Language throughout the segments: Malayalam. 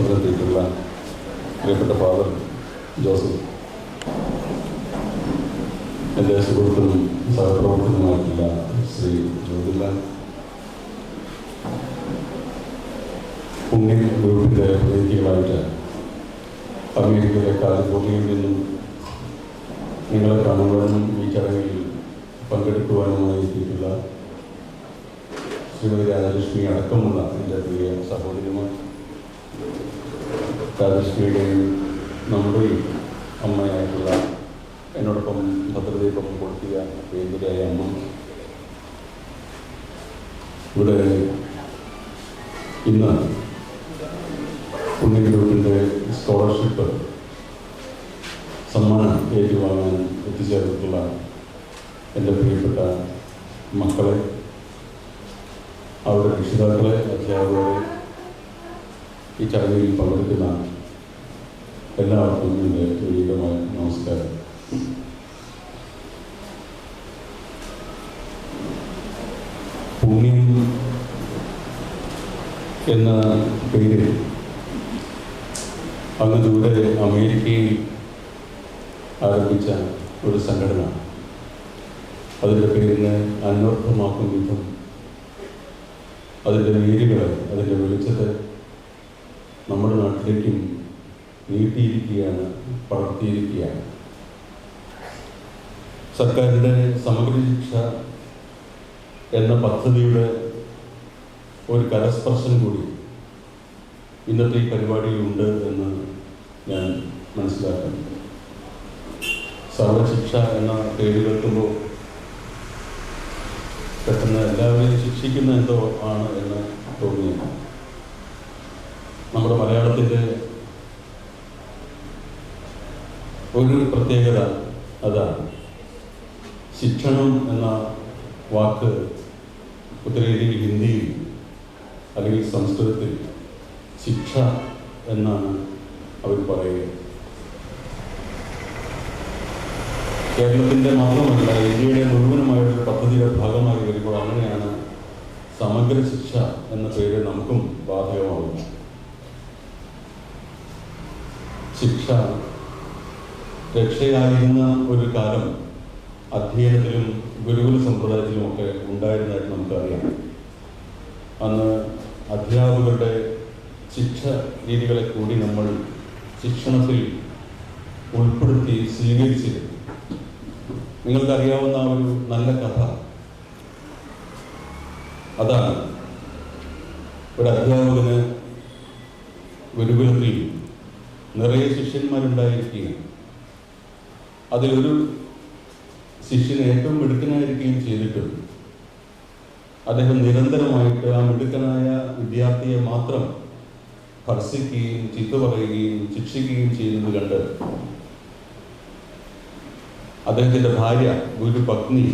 വിശ്വാസത്തിലെത്തിയിട്ടുള്ള പ്രിയപ്പെട്ട ഫാദർ ജോസഫ്, എൻ്റെ സുഹൃത്തും സഹപ്രവർത്തകനുമായിട്ടുള്ള ശ്രീ ജ്യോതിലാൽ, പുണ്യ ഗ്രൂപ്പിൻ്റെ പ്രതിനിധികളായിട്ട് അമേരിക്കയിലെ കാലിഫോർണിയയിൽ നിന്നും നിങ്ങളെ കാണുവാനും ഈ ചടങ്ങിൽ പങ്കെടുക്കുവാനുമായി എത്തിയിട്ടുള്ള ശ്രീമതി രാജലക്ഷ്മി അടക്കമുള്ള എൻ്റെ പ്രിയ സഹോദരിമാർ, രാജലക്ഷ്മിയുടെയും നമ്മുടെയും അമ്മയായിട്ടുള്ള എന്നോടൊപ്പം ഭദ്രദീപം കൊളുത്തിയ പ്രിയങ്കരായ അമ്മ, ഇവിടെ ഇന്ന് പുണ്യ ഗ്രൂപ്പിൻ്റെ സ്കോളർഷിപ്പ് സമ്മാനം ഏറ്റുവാങ്ങാൻ എത്തിച്ചേർന്നിട്ടുള്ള എൻ്റെ പ്രിയപ്പെട്ട മക്കളെ, അവരുടെ രക്ഷിതാക്കളെ, അധ്യാപകരെ, ഈ ചടങ്ങിൽ പങ്കെടുക്കുന്ന എല്ലാവർക്കും എൻ്റെ വിനീതമായ നമസ്കാരം. പുണ്യം എന്ന പേരിൽ അങ്ങ് ദൂരെ അമേരിക്കയിൽ ആരംഭിച്ച ഒരു സംഘടന, അതിൻ്റെ പേരിനെ അന്വർത്ഥമാക്കും വിധം അതിൻ്റെ വേരുകളെ, അതിൻ്റെ വെളിച്ചത്തെ നമ്മുടെ നാട്ടിലേക്കും നീട്ടിയിരിക്കുകയാണ്, പടർത്തിയിരിക്കുകയാണ്. സർക്കാരിൻ്റെ സമഗ്ര ശിക്ഷ എന്ന പദ്ധതിയുടെ ഒരു കരസ്പർശം കൂടി ഇന്നത്തെ ഈ പരിപാടിയിലുണ്ട് എന്ന് ഞാൻ മനസ്സിലാക്കുന്നു. സർവശിക്ഷ എന്ന പേര് കേൾക്കുമ്പോൾ പെട്ടെന്ന് എല്ലാവരെയും ശിക്ഷിക്കുന്ന എന്തോ ആണ് എന്ന് തോന്നിയത്. നമ്മുടെ മലയാളത്തിൻ്റെ ഒരു പ്രത്യേകത അതാണ്. ശിക്ഷണം എന്ന വാക്ക് ഉത്തരേന്ത്യയിൽ ഹിന്ദിയിൽ അല്ലെങ്കിൽ സംസ്കൃതത്തിൽ ശിക്ഷ എന്നാണ് അവർ പറയുക. കേരളത്തിൻ്റെ മാത്രമല്ല, ഇന്ത്യയുടെ മുഴുവനുമായൊരു പദ്ധതിയുടെ ഭാഗമായി വരുമ്പോൾ അങ്ങനെയാണ് സമഗ്ര ശിക്ഷ എന്ന പേര് നമുക്കും ബാധകമാകുന്നത്. ശിക്ഷ രക്ഷയായിരുന്ന ഒരു കാലം അധ്യയനത്തിലും ഗുരുകുല സമ്പ്രദായത്തിലുമൊക്കെ ഉണ്ടായിരുന്നതായിട്ട് നമുക്കറിയാം. അന്ന് അധ്യാപകരുടെ ശിക്ഷ രീതികളെ കൂടി നമ്മൾ ശിക്ഷണത്തിൽ ഉൾപ്പെടുത്തി സ്വീകരിച്ചിരുന്നു. നിങ്ങൾക്കറിയാവുന്ന ഒരു നല്ല കഥ അതാണ്. ഒരു അധ്യാപകന് ഗുരുകുലത്തിൽ നിറയെ ശിഷ്യന്മാരുണ്ടായിരിക്കുകയും അതിലൊരു ശിഷ്യന് ഏറ്റവും മിടുക്കനായിരിക്കുകയും ചെയ്തിട്ടുണ്ട്. അദ്ദേഹം നിരന്തരമായിട്ട് ആ മിടുക്കനായ വിദ്യാർത്ഥിയെ മാത്രം ഭർസിക്കുകയും ചീത്ത പറയുകയും ശിക്ഷിക്കുകയും ചെയ്യുന്നത് കണ്ട് അദ്ദേഹത്തിൻ്റെ ഭാര്യ, ഗുരു പത്നി,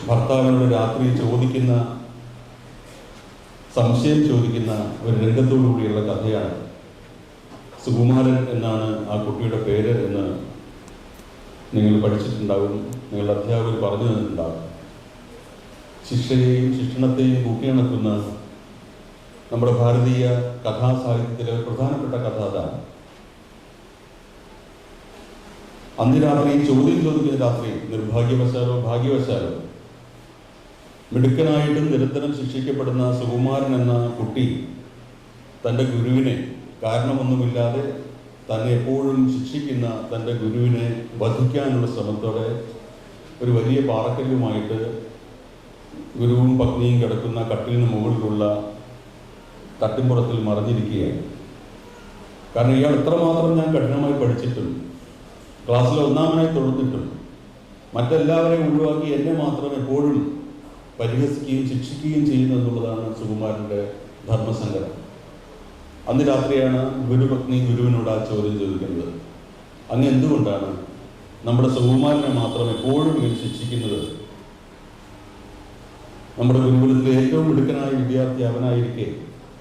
ഭർത്താവിനോട് രാത്രി സംശയം ചോദിക്കുന്ന ഒരു രംഗത്തോടുകൂടിയുള്ള കഥയാണ്. സുകുമാരൻ എന്നാണ് ആ കുട്ടിയുടെ പേര് എന്ന് നിങ്ങൾ പഠിച്ചിട്ടുണ്ടാകും, നിങ്ങളുടെ അധ്യാപകർ പറഞ്ഞു തന്നിട്ടുണ്ടാകും. ശിക്ഷയെയും ശിക്ഷണത്തെയും കൂട്ടിയിണക്കുന്ന നമ്മുടെ ഭാരതീയ കഥാസാഹിത്യത്തിലെ പ്രധാനപ്പെട്ട കഥ അതാണ്. അന്ന് രാത്രി ചോദ്യം ചോദിക്കുന്ന രാത്രി നിർഭാഗ്യവശാലോ ഭാഗ്യവശാലോ മിടുക്കനായിട്ടും നിരന്തരം ശിക്ഷിക്കപ്പെടുന്ന സുകുമാരൻ എന്ന കുട്ടി തൻ്റെ ഗുരുവിനെ കാരണമൊന്നുമില്ലാതെ തന്നെ എപ്പോഴും ശിക്ഷിക്കുന്ന തൻ്റെ ഗുരുവിനെ വധിക്കാനുള്ള ശ്രമത്തോടെ ഒരു വലിയ പാറക്കല്ലുമായിട്ട് ഗുരുവും പത്നിയും കിടക്കുന്ന കട്ടിലിന് മുകളിലുള്ള തട്ടിമ്പുറത്തിൽ മറിഞ്ഞിരിക്കുകയാണ്. കാരണം ഇയാൾ എത്രമാത്രം ഞാൻ കഠിനമായി പഠിച്ചിട്ടുണ്ട്, ക്ലാസ്സിൽ ഒന്നാമനായി തൊഴുത്തിട്ടുണ്ട്, മറ്റെല്ലാവരെയും ഒഴിവാക്കി എന്നെ മാത്രം എപ്പോഴും പരിഹസിക്കുകയും ശിക്ഷിക്കുകയും ചെയ്യുന്നു എന്നുള്ളതാണ് സുകുമാരൻ്റെ ധർമ്മസങ്കരം. അന്ന് രാത്രിയാണ് ഗുരുപത്നി ഗുരുവിനോട് ആ ചോദ്യം ചോദിക്കുന്നത്, അങ്ങ് എന്തുകൊണ്ടാണ് നമ്മുടെ സുകുമാരനെ മാത്രം എപ്പോഴും ഇങ്ങനെ ശിക്ഷിക്കുന്നത്? നമ്മുടെ ഗുരുകുലത്തിലെ ഏറ്റവും മിടുക്കനായ വിദ്യാർത്ഥി അവനായിരിക്കെ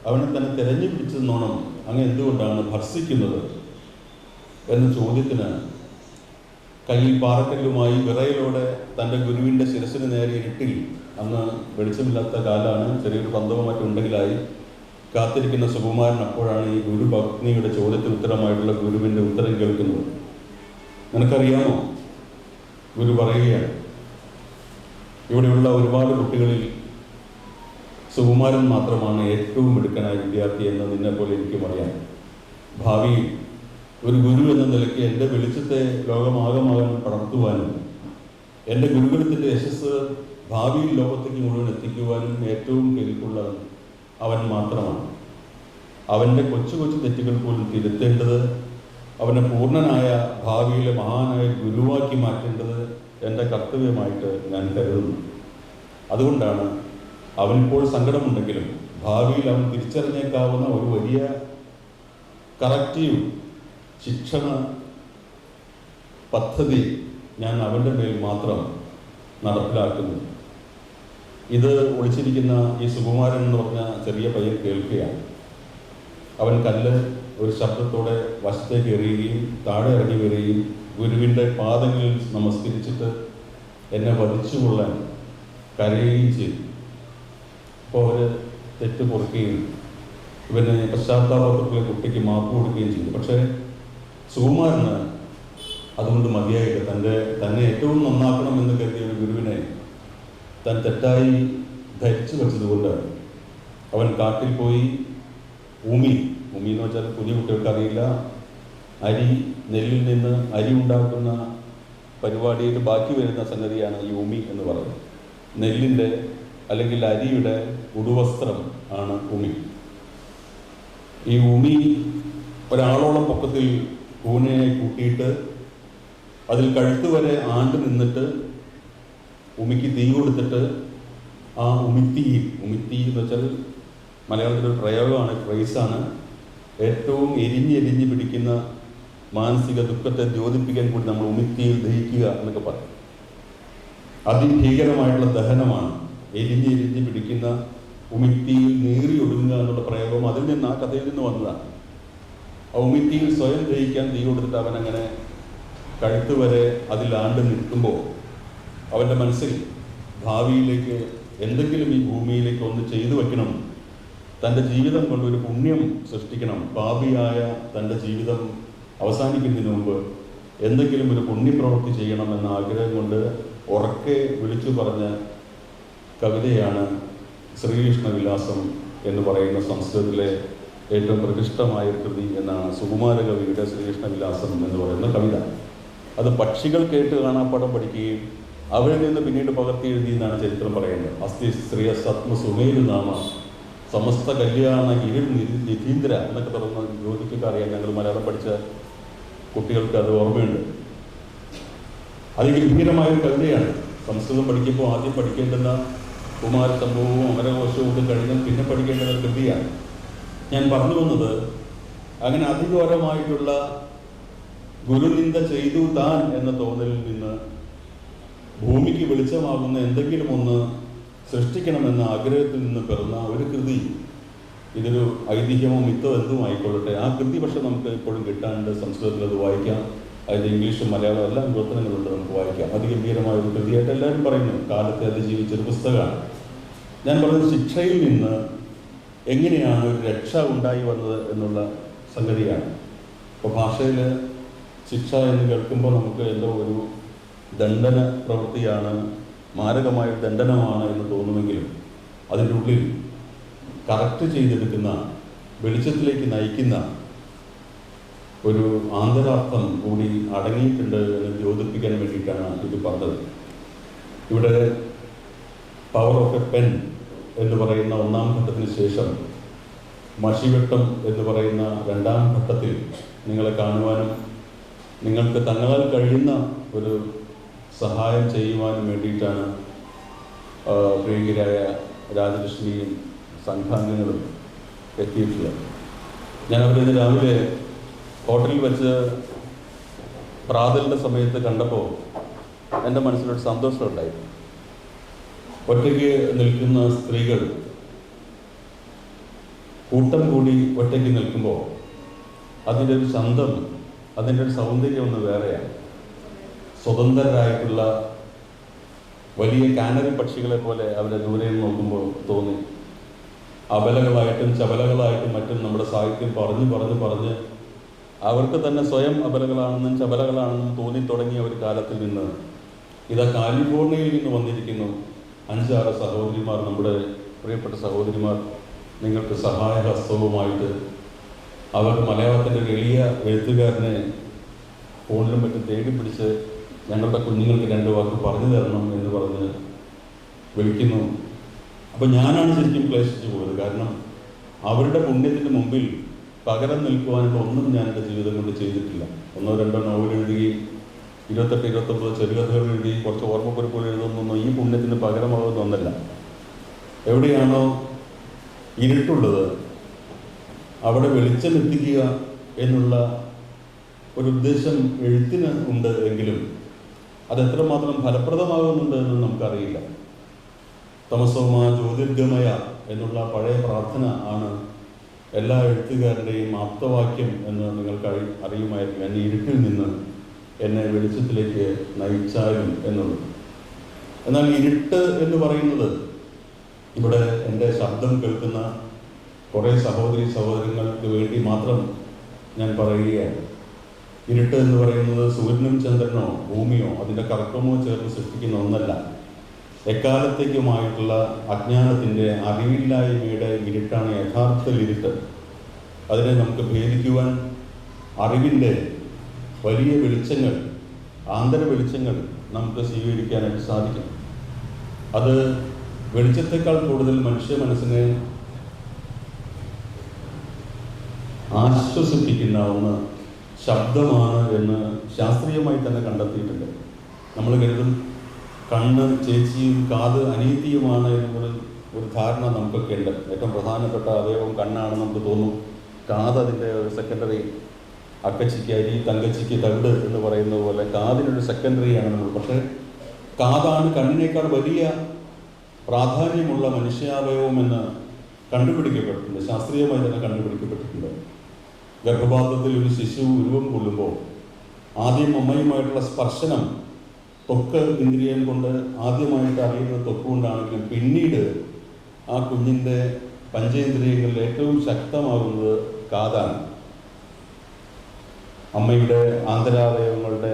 അവനെ തന്നെ തിരഞ്ഞു പിടിച്ചെന്നോണം അങ്ങ് എന്തുകൊണ്ടാണ് ഭർസിക്കുന്നത് എന്ന ചോദ്യത്തിന് കയ്യിൽ പാറക്കല്ലുമായി വിറയലോടെ തൻ്റെ ഗുരുവിൻ്റെ ശിരസിന് നേരെ ഇരുട്ടിൽ, അന്ന് വെളിച്ചമില്ലാത്ത കാലാണ്, ചെറിയൊരു പന്തമോ മറ്റുണ്ടെങ്കിലായി, കാത്തിരിക്കുന്ന സുകുമാരൻ അപ്പോഴാണ് ഈ ഗുരുഭഗ്നിയുടെ ചോദ്യത്തിന് ഉത്തരമായിട്ടുള്ള ഗുരുവിൻ്റെ ഉത്തരം കേൾക്കുന്നത്. നിനക്കറിയാമോ, ഗുരു പറയുകയാണ്, ഇവിടെയുള്ള ഒരുപാട് കുട്ടികളിൽ സുകുമാരൻ മാത്രമാണ് ഏറ്റവും മിടുക്കനായ വിദ്യാർത്ഥി എന്ന് നിന്നെപ്പോലെ എനിക്കും അറിയാം. ഭാവിയിൽ ഒരു ഗുരു എന്ന നിലയ്ക്ക് എൻ്റെ വെളിച്ചത്തെ ലോകമാകമാകാൻ പടർത്തുവാനും എൻ്റെ ഗുരുകുലത്തിൻ്റെ യശസ് ഭാവിയിൽ ലോകത്തേക്ക് മുഴുവൻ എത്തിക്കുവാനും ഏറ്റവും കെൽപ്പുള്ളവൻ അവൻ മാത്രമാണ്. അവൻ്റെ കൊച്ചു കൊച്ചു തെറ്റുകൾ പോലും തിരുത്തേണ്ടത്, അവനെ പൂർണ്ണനായ ഭാവിയിലെ മഹാനായ ഗുരുവാക്കി മാറ്റേണ്ടത് എൻ്റെ കർത്തവ്യമായിട്ട് ഞാൻ കരുതുന്നു. അതുകൊണ്ടാണ് അവനിപ്പോൾ സങ്കടമുണ്ടെങ്കിലും ഭാവിയിൽ അവൻ തിരിച്ചറിഞ്ഞേക്കാവുന്ന ഒരു വലിയ കറക്റ്റീവ് ശിക്ഷണ പദ്ധതി ഞാൻ അവൻ്റെ മേൽ മാത്രം നടപ്പിലാക്കുന്നു. ഇത് ഒളിച്ചിരിക്കുന്ന ഈ സുകുമാരൻ എന്ന് പറഞ്ഞ ചെറിയ പയ്യൻ കേൾക്കുകയാണ്. അവൻ കല്ല് ഒരു ശബ്ദത്തോടെ വശത്തേക്ക് എറിയുകയും താഴെ ഇറങ്ങി വരികയും ഗുരുവിൻ്റെ പാദങ്ങളിൽ നമസ്കരിച്ചിട്ട് എന്നെ വധിച്ചുകൊള്ളാൻ കരയുകയും ചെയ്തു. അപ്പോൾ അവർ തെറ്റ് പൊറുക്കുകയും ഇവന് പശ്ചാത്താപത്തിലെ കുട്ടിക്ക് മാപ്പ് കൊടുക്കുകയും ചെയ്തു. പക്ഷേ സുകുമാരന് അതുകൊണ്ട് മതിയായില്ല. തന്നെ ഏറ്റവും നന്നാക്കണമെന്ന് കരുതിയ ഒരു ഗുരുവിനെ താൻ തെറ്റായി ധരിച്ചു വെച്ചതുകൊണ്ട് അവൻ കാട്ടിൽ പോയി ഉമി എന്ന് വെച്ചാൽ പുതിയ കുട്ടികൾക്ക് അറിയില്ല, നെല്ലിൽ നിന്ന് അരി ഉണ്ടാക്കുന്ന പരിപാടിയിൽ ബാക്കി വരുന്ന സംഗതിയാണ് ഈ ഉമി എന്ന് പറയുന്നത്. നെല്ലിൻ്റെ അല്ലെങ്കിൽ അരിയുടെ ഉടുവസ്ത്രം ആണ് ഉമി. ഈ ഉമി ഒരാളോളം പൊക്കത്തിൽ കൂനയെ കൂട്ടിയിട്ട് അതിൽ കഴുത്ത് വരെ ആണ്ട് നിന്നിട്ട് ഉമിക്ക് തീ കൊടുത്തിട്ട് ആ ഉമിത്തി എന്ന് വെച്ചാൽ മലയാളത്തിലൊരു പ്രയോഗമാണ്, ഫ്രൈസാണ്. ഏറ്റവും എരിഞ്ഞെരിഞ്ഞ് പിടിക്കുന്ന മാനസിക ദുഃഖത്തെ ദ്യോതിപ്പിക്കാൻ കൂടി നമ്മൾ ഉമിത്തിയിൽ ദഹിക്കുക എന്നൊക്കെ പറയും. അതിഭീകരമായിട്ടുള്ള ദഹനമാണ് എരിഞ്ഞെരിഞ്ഞ് പിടിക്കുന്ന ഉമിത്തിയിൽ നീറി ഒടുങ്ങുക എന്നുള്ള പ്രയോഗം അതിൽ നിന്ന്, ആ കഥയിൽ നിന്ന് വന്നതാണ്. ആ ഉമിത്തിയിൽ സ്വയം ദഹിക്കാൻ തീ കൊടുത്തിട്ട് അവനങ്ങനെ കഴുത്ത് വരെ അതിലാണ്ട് നിൽക്കുമ്പോൾ അവൻ്റെ മനസ്സിൽ ഭാവിയിലേക്ക് എന്തെങ്കിലും ഈ ഭൂമിയിലേക്ക് ഒന്ന് ചെയ്തു വയ്ക്കണം, തൻ്റെ ജീവിതം കൊണ്ട് ഒരു പുണ്യം സൃഷ്ടിക്കണം, പാപിയായ തൻ്റെ ജീവിതം അവസാനിക്കുന്നതിന് മുമ്പ് എന്തെങ്കിലും ഒരു പുണ്യപ്രവൃത്തി ചെയ്യണമെന്ന ആഗ്രഹം കൊണ്ട് ഉറക്കെ വിളിച്ചു പറഞ്ഞ കവിതയാണ് ശ്രീകൃഷ്ണ വിലാസം എന്ന് പറയുന്ന സംസ്കൃതത്തിലെ ഏറ്റവും പ്രതിഷ്ഠമായ കൃതി എന്നാണ് സുകുമാര കവിയുടെ ശ്രീകൃഷ്ണ വിലാസം എന്ന് പറയുന്ന കവിത. അത് പക്ഷികൾ കേട്ട് കാണാപ്പാടം പഠിക്കുകയും അവരിൽ നിന്ന് പിന്നീട് പകർത്തി എഴുതിയെന്നാണ് ചരിത്രം പറയുന്നത്. അസ്ഥി ശ്രീയ സത്മ സുമേരു നാമ സമസ്ത കല്യാണ ഗിരിൽ നിധീന്ദ്ര എന്നൊക്കെ തുടർന്ന് ജ്യോതിക്കൊക്കെ അറിയാം. ഞങ്ങൾ മലയാളം പഠിച്ച കുട്ടികൾക്ക് അത് ഓർമ്മയുണ്ട്. അതിഗംഭീരമായൊരു കവിതയാണ്. സംസ്കൃതം പഠിക്കുമ്പോൾ ആദ്യം പഠിക്കേണ്ടുന്ന കുമാരസംഭവവും അമരകോശവും ഒക്കെ കഴിഞ്ഞാൽ പിന്നെ പഠിക്കേണ്ടുന്ന കൃതിയാണ്. ഞാൻ പറഞ്ഞു വന്നത്, അങ്ങനെ അധികപരമായിട്ടുള്ള ഗുരുനിന്ദ ചെയ്തു താൻ എന്ന തോന്നലിൽ നിന്ന് ഭൂമിക്ക് വെളിച്ചമാകുന്ന എന്തെങ്കിലും ഒന്ന് സൃഷ്ടിക്കണമെന്ന ആഗ്രഹത്തിൽ നിന്ന് പിറന്ന ഒരു കൃതി. ഇതൊരു ഐതിഹ്യമോ മിത്തോ എന്തും ആയിക്കൊള്ളട്ടെ, ആ കൃതി പക്ഷെ നമുക്ക് ഇപ്പോഴും കിട്ടാണ്ട്. സംസ്കൃതത്തിൽ അത് വായിക്കാം, അതിൻ്റെ ഇംഗ്ലീഷും മലയാളം എല്ലാം വിവർത്തനങ്ങളുണ്ട്, നമുക്ക് വായിക്കാം. അതിഗംഭീരമായ ഒരു കൃതിയായിട്ട് എല്ലാവരും പറയുന്നു. കാലത്തെ അതിജീവിച്ചൊരു പുസ്തകമാണ്. ഞാൻ പറഞ്ഞത് ശിക്ഷയിൽ നിന്ന് എങ്ങനെയാണ് ഒരു രക്ഷ ഉണ്ടായി വന്നത് എന്നുള്ള സംഗതിയാണ്. ഇപ്പോൾ ഭാഷയിൽ ശിക്ഷ എന്ന് കേൾക്കുമ്പോൾ നമുക്ക് എന്തോ ഒരു ദണ്ഡന പ്രവൃത്തിയാണ്, മാരകമായ ദണ്ഡനമാണ് എന്ന് തോന്നുമെങ്കിലും അതിൻ്റെ ഉള്ളിൽ കറക്റ്റ് ചെയ്തെടുക്കുന്ന, വെളിച്ചത്തിലേക്ക് നയിക്കുന്ന ഒരു ആന്തരാർത്ഥം കൂടി അടങ്ങിയിട്ടുണ്ട് എന്ന് ദ്യോതിപ്പിക്കാൻ വേണ്ടിയിട്ടാണ് ഇത് പറഞ്ഞത്. ഇവിടെ പവർ ഓഫ് എ പെൻ എന്ന് പറയുന്ന ഒന്നാം ഘട്ടത്തിന് ശേഷം മഷിവെട്ടം എന്ന് പറയുന്ന രണ്ടാം ഘട്ടത്തിൽ നിങ്ങളെ കാണുവാനും നിങ്ങൾക്ക് തങ്ങളാൽ കഴിയുന്ന ഒരു സഹായം ചെയ്യുവാനും വേണ്ടിയിട്ടാണ് പ്രിയങ്കരായ രാജലക്ഷ്മിയും സംഘാംഗങ്ങളും എത്തിയിട്ടുള്ളത്. ഞാൻ അവരിന്ന് രാവിലെ ഹോട്ടലിൽ വെച്ച് പ്രാതലിൻ്റെ സമയത്ത് കണ്ടപ്പോൾ എൻ്റെ മനസ്സിലൊരു സന്തോഷമുണ്ടായി. ഒറ്റയ്ക്ക് നിൽക്കുന്ന സ്ത്രീകൾ കൂട്ടം കൂടി ഒറ്റയ്ക്ക് നിൽക്കുമ്പോൾ അതിൻ്റെ ഒരു ചന്തം, അതിൻ്റെ ഒരു സൗന്ദര്യം ഒന്ന് വേറെയാണ്. സ്വതന്ത്രരായിട്ടുള്ള വലിയ കാനറി പക്ഷികളെ പോലെ അവരെ ദൂരെ നോക്കുമ്പോൾ തോന്നി. അബലകളായിട്ടും ചപലകളായിട്ടും മറ്റും നമ്മുടെ സാഹിത്യം പറഞ്ഞ് അവർക്ക് തന്നെ സ്വയം അബലകളാണെന്നും ചപലകളാണെന്നും തോന്നിത്തുടങ്ങിയ ഒരു കാലത്തിൽ നിന്ന് ഇതാ കാലിഫോർണിയയിൽ നിന്ന് വന്നിരിക്കുന്നു 5-6 സഹോദരിമാർ, നമ്മുടെ പ്രിയപ്പെട്ട സഹോദരിമാർ, നിങ്ങൾക്ക് സഹായഹസ്തവുമായിട്ട്. അവർ മലയാളത്തിൻ്റെ ഒരു എളിയ എഴുത്തുകാരനെ ഫോണിലും മറ്റും തേടി പിടിച്ച് ഞങ്ങളുടെ കുഞ്ഞുങ്ങൾക്ക് 2 വാക്ക് പറഞ്ഞു തരണം എന്ന് പറഞ്ഞ് വിളിക്കുന്നു. അപ്പോൾ ഞാനാണ് ശരിക്കും ക്ലേശിച്ചു പോയത്. കാരണം അവരുടെ പുണ്യത്തിൻ്റെ മുമ്പിൽ പകരം നിൽക്കുവാനുള്ള ഒന്നും ഞാൻ എൻ്റെ ജീവിതം കൊണ്ട് ചെയ്തിട്ടില്ല. 1-2 നോവൽ എഴുതുകയും 28-29 ചെറുകഥകൾ എഴുതി കുറച്ച് ഓർമ്മക്കുറിപ്പുകൾ എഴുതുന്നൊന്നും ഈ പുണ്യത്തിന് പകരമാകുന്ന ഒന്നല്ല. എവിടെയാണോ ഇരുട്ടുള്ളത് അവിടെ വെളിച്ചം എത്തിക്കുക എന്നുള്ള ഒരു ഉദ്ദേശം എഴുത്തിന് ഉണ്ട് എങ്കിലും അതെത്രമാത്രം ഫലപ്രദമാകുന്നുണ്ട് എന്ന് നമുക്കറിയില്ല. തമസോമ ജ്യോതിർഗമയ എന്നുള്ള പഴയ പ്രാർത്ഥന ആണ് എല്ലാ എഴുത്തുകാരുടെയും ആപ്തവാക്യം എന്ന് നിങ്ങൾക്ക് അറിയുമായിരിക്കും. എന്നെ ഇരുട്ടിൽ നിന്ന് എന്നെ വെളിച്ചത്തിലേക്ക് നയിച്ചാലും എന്നുള്ളത്. എന്നാൽ ഇരുട്ട് എന്ന് പറയുന്നത് ഇവിടെ എൻ്റെ ശബ്ദം കേൾക്കുന്ന കുറേ സഹോദരങ്ങൾക്ക് വേണ്ടി മാത്രം ഞാൻ പറയുകയാണ്. ഇരുട്ട് എന്ന് പറയുന്നത് സൂര്യനും ചന്ദ്രനോ ഭൂമിയോ അതിൻ്റെ കറക്കമോ ചേർന്ന് സൃഷ്ടിക്കുന്ന ഒന്നല്ല. എക്കാലത്തേക്കുമായിട്ടുള്ള അജ്ഞാനത്തിൻ്റെ, അറിവില്ലായ്മയുടെ ഇരുട്ടാണ് യഥാർത്ഥ ഇരുട്ട്. അതിനെ നമുക്ക് ഭേദിക്കുവാൻ അറിവിൻ്റെ വലിയ വെളിച്ചങ്ങൾ, ആന്തര വെളിച്ചങ്ങൾ നമുക്ക് സ്വീകരിക്കാനായിട്ട് സാധിക്കും. അത് വെളിച്ചത്തെക്കാൾ കൂടുതൽ മനുഷ്യ മനസ്സിനെ ആശ്വസിപ്പിക്കുന്ന ഒന്ന് ശബ്ദമാണ് എന്ന് ശാസ്ത്രീയമായി തന്നെ കണ്ടെത്തിയിട്ടുണ്ട്. നമ്മൾ കരുതും കണ്ണ് ചേച്ചിയും കാത് അനിയത്തിയുമാണ് എന്നൊരു ധാരണ നമുക്കൊക്കെ ഉണ്ട്. ഏറ്റവും പ്രധാനപ്പെട്ട അവയവം കണ്ണാണെന്ന് നമുക്ക് തോന്നും. കാത് അതിൻ്റെ ഒരു സെക്കൻഡറി, അക്കച്ചിക്ക് അരി, തങ്കച്ചിക്ക് തവിട് എന്ന് പറയുന്നത് പോലെ കാതിനൊരു സെക്കൻഡറിയാണ് നമ്മൾ. പക്ഷേ കാതാണ് കണ്ണിനേക്കാൾ വലിയ പ്രാധാന്യമുള്ള മനുഷ്യാവയവമെന്ന് കണ്ടുപിടിക്കപ്പെട്ടിട്ടുണ്ട്, ശാസ്ത്രീയമായി തന്നെ കണ്ടുപിടിക്കപ്പെട്ടിട്ടുണ്ട്. ഗർഭപാത്രത്തിൽ ഒരു ശിശു ഉരുവം കൊള്ളുമ്പോൾ ആദ്യം അമ്മയുമായിട്ടുള്ള സ്പർശനം ത്വക്ക് ഇന്ദ്രിയം കൊണ്ട് ആദ്യമായിട്ട് അറിയുന്നത് ത്വക്ക് കൊണ്ടാണെങ്കിലും പിന്നീട് ആ കുഞ്ഞിൻ്റെ പഞ്ചേന്ദ്രിയങ്ങളിൽ ഏറ്റവും ശക്തമാകുന്നത് കാതാണ്. അമ്മയുടെ ആന്തരാവയവങ്ങളുടെ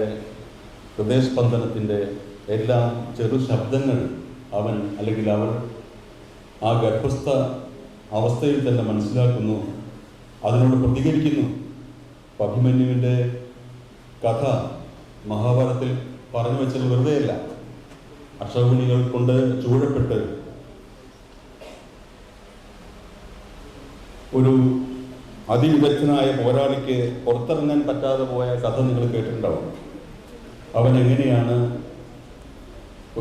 ഹൃദയസ്പന്ദനത്തിൻ്റെ എല്ലാം ചെറു ശബ്ദങ്ങൾ അവൻ അല്ലെങ്കിൽ അവൾ ആ ഗർഭസ്ഥ അവസ്ഥയിൽ തന്നെ മനസ്സിലാക്കുന്നു, അതിനോട് പ്രതികരിക്കുന്നു. അഭിമന്യുവിൻ്റെ കഥ മഹാഭാരതത്തിൽ പറഞ്ഞു വെച്ചത് വെറുതെയല്ല. അക്ഷൗഹിണികൾ കൊണ്ട് ചൂഴപ്പെട്ട് ഒരു അതിവിദഗ്ധനായ പോരാളിക്ക് പുറത്തിറങ്ങാൻ പറ്റാതെ പോയ കഥ നിങ്ങൾ കേട്ടിട്ടുണ്ടാവും. അവൻ എങ്ങനെയാണ്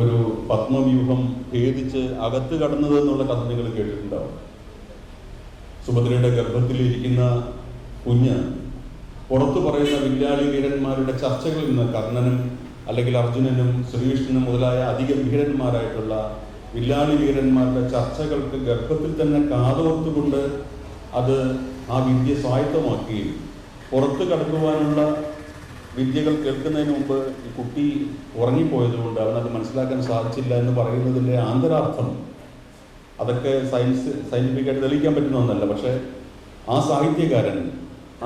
ഒരു പത്മവ്യൂഹം ഭേദിച്ച് അകത്ത് കടന്നത് എന്നുള്ള കഥ നിങ്ങൾ കേട്ടിട്ടുണ്ടാവും. സുഭദ്രയുടെ ഗർഭത്തിലിരിക്കുന്ന കുഞ്ഞ് പുറത്തു പറയുന്ന വില്ലാളി വീരന്മാരുടെ ചർച്ചകളിൽ നിന്ന് കർണനും അല്ലെങ്കിൽ അർജുനനും ശ്രീകൃഷ്ണനും മുതലായ അതിഗംഭീരന്മാരായിട്ടുള്ള വില്ലാളി വീരന്മാരുടെ ചർച്ചകൾക്ക് ഗർഭത്തിൽ തന്നെ കാതോർത്തുകൊണ്ട് അത് ആ വിദ്യ സ്വായത്തമാക്കുകയും പുറത്ത് കടക്കുവാനുള്ള വിദ്യകൾ കേൾക്കുന്നതിന് മുമ്പ് ഈ കുട്ടി ഉറങ്ങിപ്പോയതുകൊണ്ട് അവനത് മനസ്സിലാക്കാൻ സാധിച്ചില്ല എന്ന് പറയുന്നതിൻ്റെ ആന്തരാർത്ഥം അതൊക്കെ സയൻറ്റിഫിക്കായിട്ട് തെളിയിക്കാൻ പറ്റുന്ന ഒന്നല്ല. പക്ഷേ ആ സാഹിത്യകാരൻ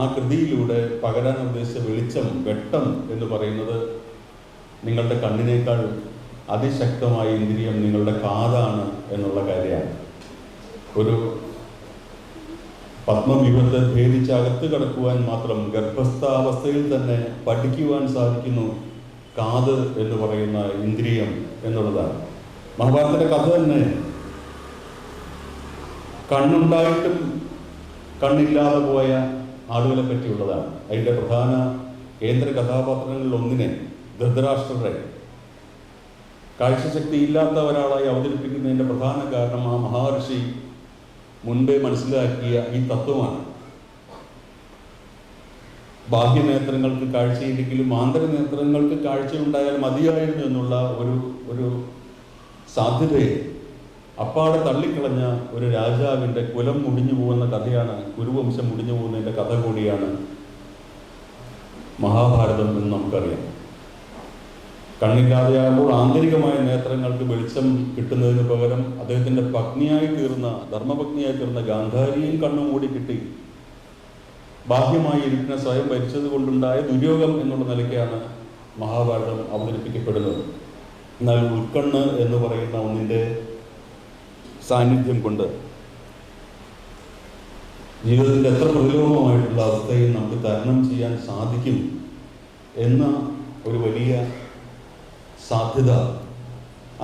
ആ കൃതിയിലൂടെ പകരാൻ ഉദ്ദേശിച്ച വെളിച്ചം, വെട്ടം എന്ന് പറയുന്നത് നിങ്ങളുടെ കണ്ണിനേക്കാൾ അതിശക്തമായ ഇന്ദ്രിയം നിങ്ങളുടെ കാതാണ് എന്നുള്ള കാര്യമാണ്. ഒരു പത്മവ്യൂഹത്തെ ഭേദിച്ച് അകത്ത് കടക്കുവാൻ മാത്രം ഗർഭസ്ഥാവസ്ഥയിൽ തന്നെ പഠിക്കുവാൻ സാധിക്കുന്നു കാത് എന്ന് പറയുന്ന ഇന്ദ്രിയം എന്നുള്ളതാണ്. മഹാഭാരതത്തിൻ്റെ കഥ തന്നെ കണ്ണുണ്ടായിട്ടും കണ്ണില്ലാതെ പോയ ആളുകളെ പറ്റിയുള്ളതാണ്. അതിൻ്റെ പ്രധാന കേന്ദ്ര കഥാപാത്രങ്ങളിൽ ഒന്നിനെ, ധൃതരാഷ്ട്രരെ, കാഴ്ചശക്തി ഇല്ലാത്ത ഒരാളായി അവതരിപ്പിക്കുന്നതിൻ്റെ പ്രധാന കാരണം ആ മഹർഷി മുൻപേ മനസ്സിലാക്കിയ ഈ തത്വമാണ്. ബാഹ്യനേത്രങ്ങൾക്ക് കാഴ്ചയില്ലെങ്കിലും ആന്തരനേത്രങ്ങൾക്ക് കാഴ്ചയുണ്ടായാൽ മതിയായിരുന്നു എന്നുള്ള ഒരു സാധ്യതയെ അപ്പാടെ തള്ളിക്കളഞ്ഞ ഒരു രാജാവിൻ്റെ കുലം മുടിഞ്ഞു പോകുന്ന കഥയാണ്, കുരുവംശം മുടിഞ്ഞു പോകുന്നതിൻ്റെ കഥ കൂടിയാണ് മഹാഭാരതം എന്ന് നമുക്കറിയാം. കണ്ണില്ലാതെയാകുമ്പോൾ ആന്തരികമായ നേത്രങ്ങൾക്ക് വെളിച്ചം കിട്ടുന്നതിന് പകരം അദ്ദേഹത്തിൻ്റെ പത്നിയായി തീർന്ന, ധർമ്മപത്നിയായി തീർന്ന ഗാന്ധാരിയും കണ്ണു മൂടി കിട്ടി ബാഹ്യമായി ഇരുട്ടിനെ സ്വയം ഭരിച്ചത് കൊണ്ടുണ്ടായ ദുര്യോഗം എന്നുള്ള നിലയ്ക്കാണ് മഹാഭാരതം അവതരിപ്പിക്കപ്പെടുന്നത്. എന്നാൽ ഉൾക്കണ്ണ് എന്ന് പറയുന്ന ഒന്നിൻ്റെ സാന്നിധ്യം കൊണ്ട് ജീവിതത്തിൻ്റെ എത്ര പ്രതിലോമമായിട്ടുള്ള അവസ്ഥയും നമുക്ക് തരണം ചെയ്യാൻ സാധിക്കും എന്ന ഒരു വലിയ സാധ്യത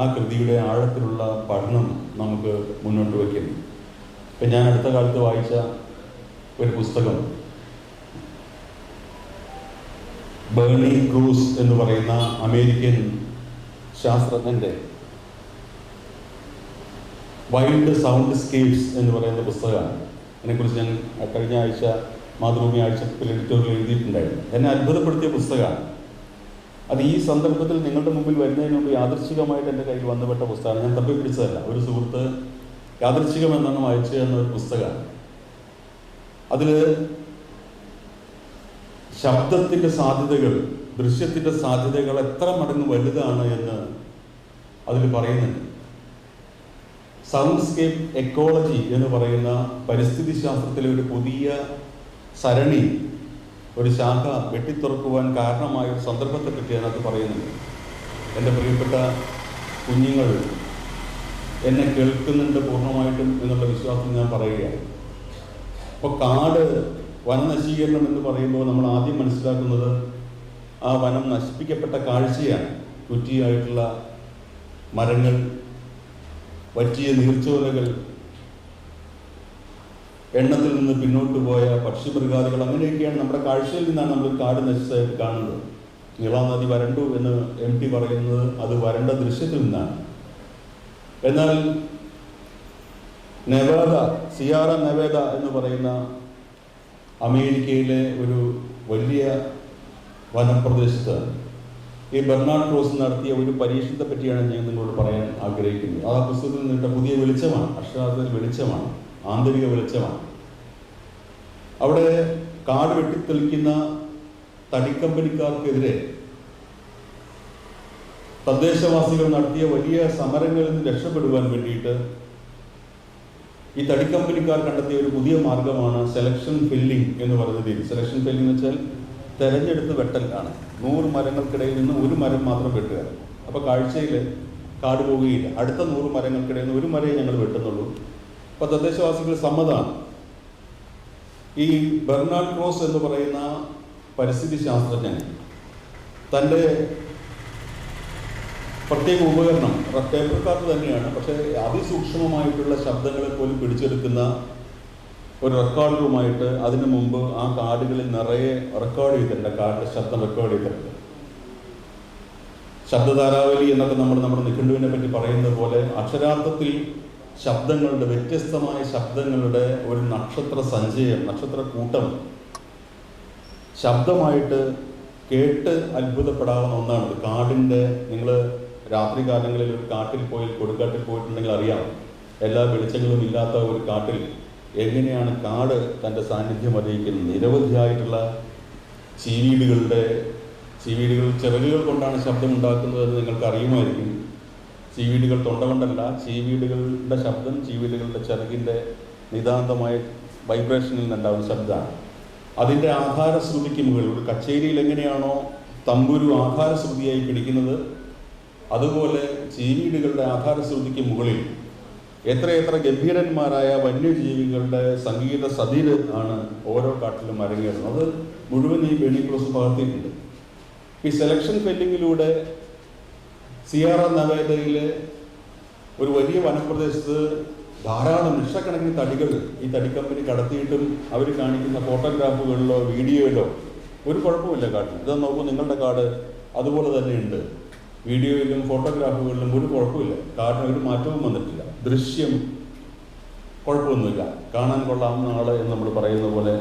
ആ കൃതിയുടെ ആഴത്തിലുള്ള പഠനം നമുക്ക് മുന്നോട്ട് വയ്ക്കുന്നു. ഇപ്പം ഞാൻ അടുത്ത കാലത്ത് വായിച്ച ഒരു പുസ്തകം ബേർണി ക്രൂസ് എന്ന് പറയുന്ന അമേരിക്കൻ ശാസ്ത്രജ്ഞൻ്റെ വൈൽഡ് സൗണ്ട് സ്കേപ്സ് എന്ന് പറയുന്ന പുസ്തകമാണ്. അതിനെക്കുറിച്ച് ഞാൻ കഴിഞ്ഞ ആഴ്ച മാതൃഭൂമി ആഴ്ചയിൽ എഡിറ്റോറിയൽ എഴുതിയിട്ടുണ്ടായിരുന്നു. എന്നെ അത്ഭുതപ്പെടുത്തിയ പുസ്തകമാണ്. അത് ഈ സന്ദർഭത്തിൽ നിങ്ങളുടെ മുമ്പിൽ വരുന്നതിന് മുമ്പ് യാദൃച്ഛികമായിട്ട് എൻ്റെ കയ്യിൽ വന്നുപെട്ട പുസ്തകമാണ്. ഞാൻ തപ്പി പിടിച്ചതല്ല. ഒരു സുഹൃത്ത് യാദൃച്ഛികമെന്നാണ് വായിച്ചു തന്ന ഒരു പുസ്തകമാണ്. അതിൽ ശബ്ദത്തിൻ്റെ സാധ്യതകൾ, ദൃശ്യത്തിൻ്റെ സാധ്യതകൾ എത്ര മടങ്ങ് വലുതാണ് എന്ന് അതിൽ പറയുന്നുണ്ട്. സൗണ്ട്സ്കേപ്പ് എക്കോളജി എന്ന് പറയുന്ന പരിസ്ഥിതി ശാസ്ത്രത്തിലെ ഒരു പുതിയ സരണി, ഒരു ശാഖ വെട്ടിത്തുറക്കുവാൻ കാരണമായ ഒരു സന്ദർഭത്തെ പറ്റി അതിനകത്ത് പറയുന്നുണ്ട്. എൻ്റെ പ്രിയപ്പെട്ട കുഞ്ഞുങ്ങൾ എന്നെ കേൾക്കുന്നുണ്ട് പൂർണ്ണമായിട്ടും എന്നുള്ള വിശ്വാസം ഞാൻ പറയുകയാണ്. അപ്പോൾ കാട് വനനശീകരണം എന്ന് പറയുമ്പോൾ നമ്മൾ ആദ്യം മനസ്സിലാക്കുന്നത് ആ വനം നശിപ്പിക്കപ്പെട്ട കാഴ്ചയാണ്. കുറ്റിയായിട്ടുള്ള മരങ്ങൾ, വറ്റിയ നീർച്ചോലകൾ, എണ്ണത്തിൽ നിന്ന് പിന്നോട്ട് പോയ പക്ഷിമൃഗാദികൾ, അങ്ങനെയൊക്കെയാണ് നമ്മുടെ കാഴ്ചയിൽ നിന്നാണ് നമ്മൾ കാട് നശിച്ചായിട്ട് കാണുന്നത്. നീളാനദി വരണ്ടു എന്ന് MP പറയുന്നത് അത് വരണ്ട ദൃശ്യത്തിൽ നിന്നാണ്. എന്നാൽ നെവാദ, സിയാറ നെവേദ എന്ന് പറയുന്ന അമേരിക്കയിലെ ഒരു വലിയ വനപ്രദേശത്ത് ഈ ബെർണാഡ് ക്രോസ് നടത്തിയ ഒരു പരീക്ഷണത്തെ പറ്റിയാണ് ഞാൻ നിങ്ങളോട് പറയാൻ ആഗ്രഹിക്കുന്നത്. ആ പുസ്തകത്തിൽ നിന്നിട്ട പുതിയ വെളിച്ചമാണ്, അക്ഷരാർത്ഥത്തിൽ വെളിച്ചമാണ്, ആന്തരിക വെളിച്ചമാണ്. അവിടെ കാട് വെട്ടിത്തെളിക്കുന്ന തടിക്കമ്പനിക്കാർക്കെതിരെ തദ്ദേശവാസികൾ നടത്തിയ വലിയ സമരങ്ങളിൽ നിന്ന് രക്ഷപ്പെടുവാൻ വേണ്ടിയിട്ട് ഈ തടിക്കമ്പനിക്കാർ കണ്ടെത്തിയ ഒരു പുതിയ മാർഗമാണ് സെലക്ഷൻ ഫെല്ലിംഗ് എന്ന് പറയുന്ന രീതി. സെലക്ഷൻ ഫെല്ലിംഗ് എന്ന് വെച്ചാൽ തെരഞ്ഞെടുത്ത് വെട്ടൽ ആണ്. 100 മരങ്ങൾക്കിടയിൽ നിന്ന് ഒരു മരം മാത്രം വെട്ടുക. അപ്പോൾ കാഴ്ചയിൽ കാട് പോവുകയില്ല. അടുത്ത 100 മരങ്ങൾക്കിടയിൽ നിന്ന് ഒരു മരമേ ഞങ്ങൾ വെട്ടുന്നുള്ളൂ. അപ്പോൾ തദ്ദേശവാസികൾ സമ്മതമാണ്. ഈ ബെർണാഡ് ക്രോസ് എന്ന് പറയുന്ന പരിസ്ഥിതി ശാസ്ത്രജ്ഞൻ തൻ്റെ പ്രത്യേക ഉപകരണം, ടേപ്പ് കാർഡ് തന്നെയാണ്, പക്ഷേ അതിസൂക്ഷ്മമായിട്ടുള്ള ശബ്ദങ്ങളെ പോലും പിടിച്ചെടുക്കുന്ന ഒരു റെക്കോർഡറുമായിട്ട് അതിനു മുമ്പ് ആ കാർഡുകളിൽ നിറയെ റെക്കോർഡ് ചെയ്തിട്ടുണ്ട്. കാർഡിൻ്റെ ശബ്ദം റെക്കോർഡ് ചെയ്തിട്ടുണ്ട്. ശബ്ദധാരാവലി എന്നൊക്കെ നമ്മുടെ നിഘണ്ടുവിനെ പറ്റി പറയുന്നത് പോലെ അക്ഷരാർത്ഥത്തിൽ ശബ്ദങ്ങളുടെ, വ്യത്യസ്തമായ ശബ്ദങ്ങളുടെ ഒരു നക്ഷത്ര സഞ്ചയം, നക്ഷത്ര കൂട്ടം ശബ്ദമായിട്ട് കേട്ട് അത്ഭുതപ്പെടാവുന്ന ഒന്നാണ് കാടിൻ്റെ. നിങ്ങൾ രാത്രി കാലങ്ങളിൽ ഒരു കാട്ടിൽ പോയി, കൊടുങ്കാട്ടിൽ പോയിട്ടുണ്ടെങ്കിൽ അറിയാം, എല്ലാ വെളിച്ചങ്ങളും ഇല്ലാത്ത ഒരു കാട്ടിൽ എങ്ങനെയാണ് കാട് തൻ്റെ സാന്നിധ്യം അറിയിക്കുന്നത്. നിരവധിയായിട്ടുള്ള ചീവീടുകൾ ചിറകുകൾ കൊണ്ടാണ് ശബ്ദം ഉണ്ടാക്കുന്നതെന്ന് നിങ്ങൾക്ക് അറിയുമായിരിക്കും. ചീവീടുകൾ തൊണ്ട കൊണ്ടല്ല, ചീവീടുകളുടെ ശബ്ദം ചീവീടുകളുടെ ചിറകിൻ്റെ നിതാന്തമായ വൈബ്രേഷനിൽ നിന്നുണ്ടാകുന്ന ശബ്ദമാണ്. അതിൻ്റെ ആധാരശ്രുതിക്ക് മുകളിൽ, ഒരു കച്ചേരിയിൽ എങ്ങനെയാണോ തമ്പുരു ആധാരശ്രുതിയായി പിടിക്കുന്നത്, അതുപോലെ ചീവീടുകളുടെ ആധാരശ്രുതിക്ക് മുകളിൽ എത്രയെത്ര ഗംഭീരന്മാരായ വന്യജീവികളുടെ സംഗീത സതിര് ആണ് ഓരോ കാട്ടിലും അരങ്ങേറുന്നത്. അത് മുഴുവൻ ഈ ബെർണി ക്രോസ് പകർത്തിയിട്ടുണ്ട്. ഈ സെലക്ഷൻ ഫെല്ലിങ്ങിലൂടെ സിയാറ നെവേദയിലെ ഒരു വലിയ വനപ്രദേശത്ത് ധാരാളം ലക്ഷക്കണക്കിന് തടികൾ ഈ തടിക്കമ്പനി കടത്തിയിട്ടും അവർ കാണിക്കുന്ന ഫോട്ടോഗ്രാഫുകളിലോ വീഡിയോയിലോ ഒരു കുഴപ്പമില്ല കാട്ടിൽ. ഇതാ നോക്കൂ, നിങ്ങളുടെ കാട് അതുപോലെ തന്നെയുണ്ട്. വീഡിയോയിലും ഫോട്ടോഗ്രാഫുകളിലും ഒരു കുഴപ്പമില്ല. കാടിന് ഒരു മാറ്റവും വന്നിട്ടില്ല. ദൃശ്യം കുഴപ്പമൊന്നുമില്ല. കാണാൻ കൊള്ളാവുന്ന ആൾ എന്ന് നമ്മൾ പറയുന്ന പോലെ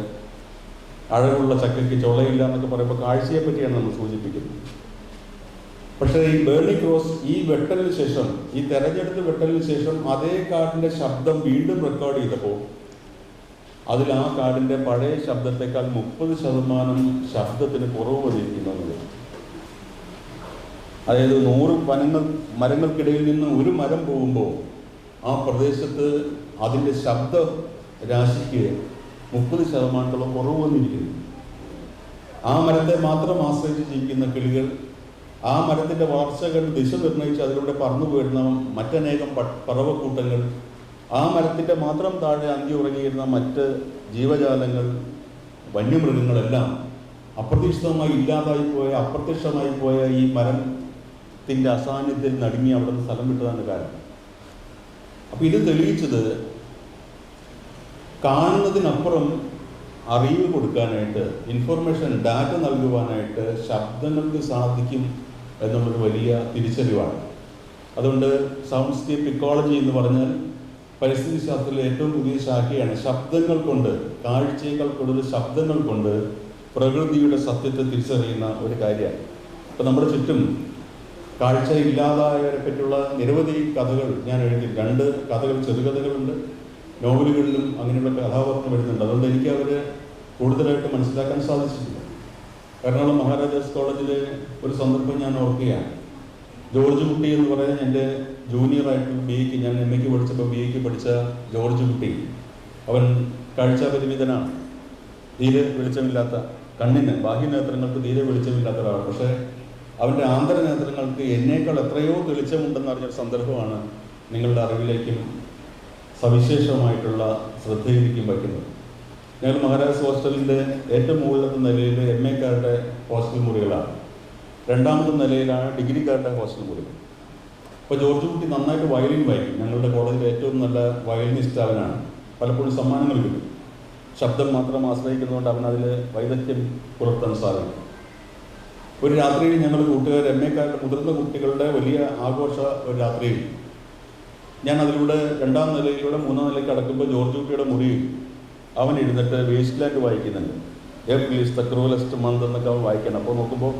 അഴകുള്ള ചക്കയ്ക്ക് ചുളയില്ല എന്നൊക്കെ പറയുമ്പോൾ കാഴ്ചയെ പറ്റിയാണ് നമ്മൾ സൂചിപ്പിക്കുന്നത്. പക്ഷേ ഈ ബേർണി ക്രോസ് ഈ വെട്ടലിന് ശേഷം, ഈ തെരഞ്ഞെടുത്ത് വെട്ടലിന് ശേഷം അതേ കാടിൻ്റെ ശബ്ദം വീണ്ടും റെക്കോർഡ് ചെയ്തപ്പോൾ അതിൽ ആ കാടിൻ്റെ പഴയ ശബ്ദത്തെക്കാൾ 30% ശബ്ദത്തിന് കുറവ് വന്നിരിക്കുന്നത്. അതായത് 100 മരങ്ങൾക്കിടയിൽ നിന്ന് ഒരു മരം പോകുമ്പോൾ ആ പ്രദേശത്ത് അതിൻ്റെ ശബ്ദ രാശിക്ക് 30% കുറവ് വന്നിരിക്കുന്നു. ആ മരത്തെ മാത്രം ആശ്രയിച്ച് ജീവിക്കുന്ന കിളികൾ, ആ മരത്തിൻ്റെ വളർച്ചകൾ ദിശ നിർണ്ണയിച്ച് അതിലൂടെ പറന്നു പോയിരുന്ന മറ്റനേകം പറവക്കൂട്ടങ്ങൾ, ആ മരത്തിൻ്റെ മാത്രം താഴെ അന്തി ഉറങ്ങിയിരുന്ന മറ്റ് ജീവജാലങ്ങൾ, വന്യമൃഗങ്ങളെല്ലാം അപ്രതീക്ഷിതമായി ഇല്ലാതായിപ്പോയ, അപ്രത്യക്ഷമായി പോയ ഈ മരത്തിൻ്റെ അസാന്നിധ്യത്തിൽ നടുങ്ങി അവിടെ നിന്ന് സ്ഥലം വിട്ടതാണ് കാരണം. അപ്പോൾ ഇത് തെളിയിച്ചത് കാണുന്നതിനപ്പുറം അറിവ് കൊടുക്കാനായിട്ട്, ഇൻഫർമേഷൻ, ഡാറ്റ നൽകുവാനായിട്ട് ശബ്ദങ്ങൾക്ക് സാധിക്കും എന്നുള്ളൊരു വലിയ തിരിച്ചറിവാണ്. അതുകൊണ്ട് സൗണ്ട്സ്കേപ്പ് ഇക്കോളജി എന്ന് പറഞ്ഞാൽ പരിസ്ഥിതി ശാസ്ത്രത്തിലെ ഏറ്റവും പുതിയ ശാഖയാണ്. ശബ്ദങ്ങൾ കൊണ്ട്, കാഴ്ചയേക്കാൾ കൂടുതൽ ശബ്ദങ്ങൾ കൊണ്ട് പ്രകൃതിയുടെ സത്യത്തെ തിരിച്ചറിയുന്ന ഒരു കാര്യമാണ്. അപ്പോൾ നമ്മുടെ ചുറ്റും കാഴ്ച ഇല്ലാതായവരെ പറ്റിയുള്ള നിരവധി കഥകൾ ഞാൻ എഴുതി. 2 കഥകൾ, ചെറുകഥകളുണ്ട്, നോവലുകളിലും അങ്ങനെയുള്ള കഥാപാത്രം വരുന്നുണ്ട്. അതുകൊണ്ട് എനിക്ക് അവരെ കൂടുതലായിട്ട് മനസ്സിലാക്കാൻ സാധിച്ചിട്ടില്ല. എറണാകുളം മഹാരാജാസ് കോളേജിലെ ഒരു സന്ദർഭം ഞാൻ ഓർക്കുകയാണ്. ജോർജ് കുട്ടി എന്ന് പറയുന്ന എൻ്റെ ജൂനിയറായിട്ട് BA-ക്ക്, ഞാൻ MA-ക്ക് പഠിച്ചപ്പോൾ BA-ക്ക് പഠിച്ച ജോർജ് കുട്ടി, അവൻ കാഴ്ചാപരിമിതനാണ്. തീരെ വെളിച്ചമില്ലാത്ത, കണ്ണിന് ബാഹ്യനേത്രങ്ങൾക്ക് തീരെ വെളിച്ചമില്ലാത്ത ഒരാളാണ്. പക്ഷേ അവൻ്റെ ആന്തരനേത്രങ്ങൾക്ക് എന്നേക്കാൾ എത്രയോ തെളിച്ചമുണ്ടെന്ന് അറിഞ്ഞൊരു സന്ദർഭമാണ് നിങ്ങളുടെ അറിവിലേക്കും സവിശേഷമായിട്ടുള്ള ശ്രദ്ധയിലേക്കും വയ്ക്കുന്നത്. ഞങ്ങൾ മഹാരാജാസ് ഹോസ്റ്റലിൻ്റെ ഏറ്റവും മുകളിലത്തെ നിലയിൽ MA-ക്കാരുടെ ഹോസ്റ്റൽ മുറികളാണ്. 2ാമത്തെ നിലയിലാണ് ഡിഗ്രിക്കാരുടെ ഹോസ്റ്റൽ മുറികൾ. അപ്പോൾ ജോർജ് കുട്ടി നന്നായിട്ട് വയലിൻ വായിക്കും. ഞങ്ങളുടെ കോളേജിലെ ഏറ്റവും നല്ല വയലിനിസ്റ്റ് അവനാണ്. പലപ്പോഴും സമ്മാനങ്ങൾ കിട്ടും. ശബ്ദം മാത്രം ആശ്രയിക്കുന്നതുകൊണ്ട് അവനതിൽ വൈദഗ്ധ്യം പുലർത്താൻ സാധിക്കും. ഒരു രാത്രിയിൽ ഞങ്ങൾ കൂട്ടുകാർ, MA-ക്കാരുടെ മുതിർന്ന കുട്ടികളുടെ വലിയ ആഘോഷ ഒരു രാത്രിയിൽ ഞാൻ അതിലൂടെ 2ാം നിലയിലൂടെ 3ാം നിലയ്ക്ക് അടക്കുമ്പോൾ ജോർജ് കുട്ടിയുടെ മുറിയിൽ അവൻ ഇരുന്നിട്ട് വേസ്റ്റ് ലാൻഡ് വായിക്കുന്നുണ്ട്. April is the cruellest month എന്നൊക്കെ അവൻ വായിക്കണം. അപ്പോൾ നോക്കുമ്പോൾ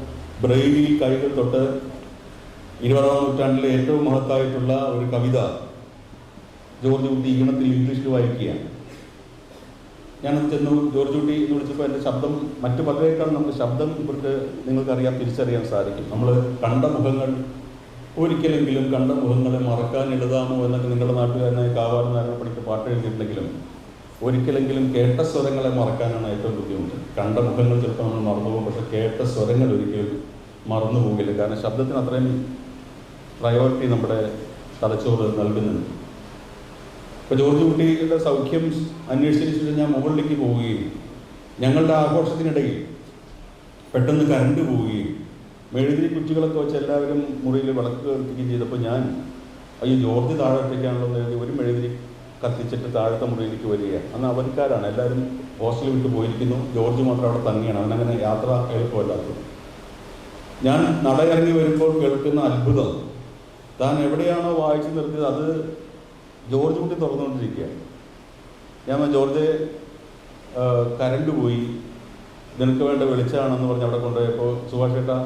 ബ്രെയിലിൽ കൈകൾ തൊട്ട് 20ാം നൂറ്റാണ്ടിലെ ഏറ്റവും മഹത്തായിട്ടുള്ള ഒരു കവിത ജോർജ് കുട്ടി ഈണത്തിൽ ഇംഗ്ലീഷിൽ വായിക്കുകയാണ്. ഞാനത് ചെന്നു ജോർജ് കുട്ടി എന്ന് വിളിച്ചപ്പോൾ എൻ്റെ ശബ്ദം മറ്റു പലരേക്കാൾ നമുക്ക് ശബ്ദം ഇവർക്ക് നിങ്ങൾക്കറിയാം, തിരിച്ചറിയാൻ സാധിക്കും. നമ്മൾ കണ്ട മുഖങ്ങൾ, ഒരിക്കലെങ്കിലും കണ്ട മുഖങ്ങളെ മറക്കാൻ എഴുതാമോ എന്നൊക്കെ നിങ്ങളുടെ നാട്ടിൽ തന്നെ കാവാലം നാരായണ പണിക്ക് പാട്ട് എഴുതിയിട്ടുണ്ടെങ്കിലും ഒരിക്കലെങ്കിലും കേട്ട സ്വരങ്ങളെ മറക്കാനാണ് ഏറ്റവും ബുദ്ധിമുട്ട്. കണ്ട മുഖങ്ങൾ ചിലപ്പോൾ നമ്മൾ മറന്നുപോകും, പക്ഷെ കേട്ട സ്വരങ്ങൾ ഒരിക്കലും മറന്നു പോകില്ല. കാരണം ശബ്ദത്തിന് അത്രയും പ്രയോറിറ്റി നമ്മുടെ തലച്ചോറ് നൽകുന്നുണ്ട്. ഇപ്പോൾ ജോർജ് കുട്ടിയുടെ സൗഖ്യം അന്വേഷിച്ചിട്ട് ഞാൻ മുകളിലേക്ക് പോവുകയും ഞങ്ങളുടെ ആഘോഷത്തിനിടയിൽ പെട്ടെന്ന് കറണ്ട് പോവുകയും മെഴുതിരി കുറ്റികളൊക്കെ വെച്ച് എല്ലാവരും മുറിയിൽ വിളക്ക് കത്തിക്കുകയും ചെയ്തപ്പോൾ ഞാൻ ഈ ജോർജ് താഴെ ഒറ്റയ്ക്കാണല്ലോ എന്ന് ഒരു മെഴുതിരി കത്തിച്ചിട്ട് താഴത്തെ മുറിയിലേക്ക് വരികയാണ്. അന്ന് അവധിക്കാരാണ്, എല്ലാവരും ഹോസ്റ്റലിൽ വിട്ട് പോയിരിക്കുന്നു. ജോർജ് മാത്രം അവിടെ തങ്ങിയാണ്. അവനങ്ങനെ യാത്ര എളുപ്പമല്ലാത്തത്. ഞാൻ നടയിറങ്ങി വരുമ്പോൾ കേൾക്കുന്ന അത്ഭുതം, താൻ എവിടെയാണോ വായിച്ചു നിർത്തിയത് അത് ജോർജ് കുട്ടി തുറന്നുകൊണ്ടിരിക്കുകയാണ്. ഞാൻ ജോർജ് കരണ്ട് പോയി, നിനക്ക് വേണ്ട വെളിച്ചമാണെന്ന് പറഞ്ഞ് അവിടെ കൊണ്ടുപോയപ്പോൾ സുഭാഷ് ചേട്ടാ,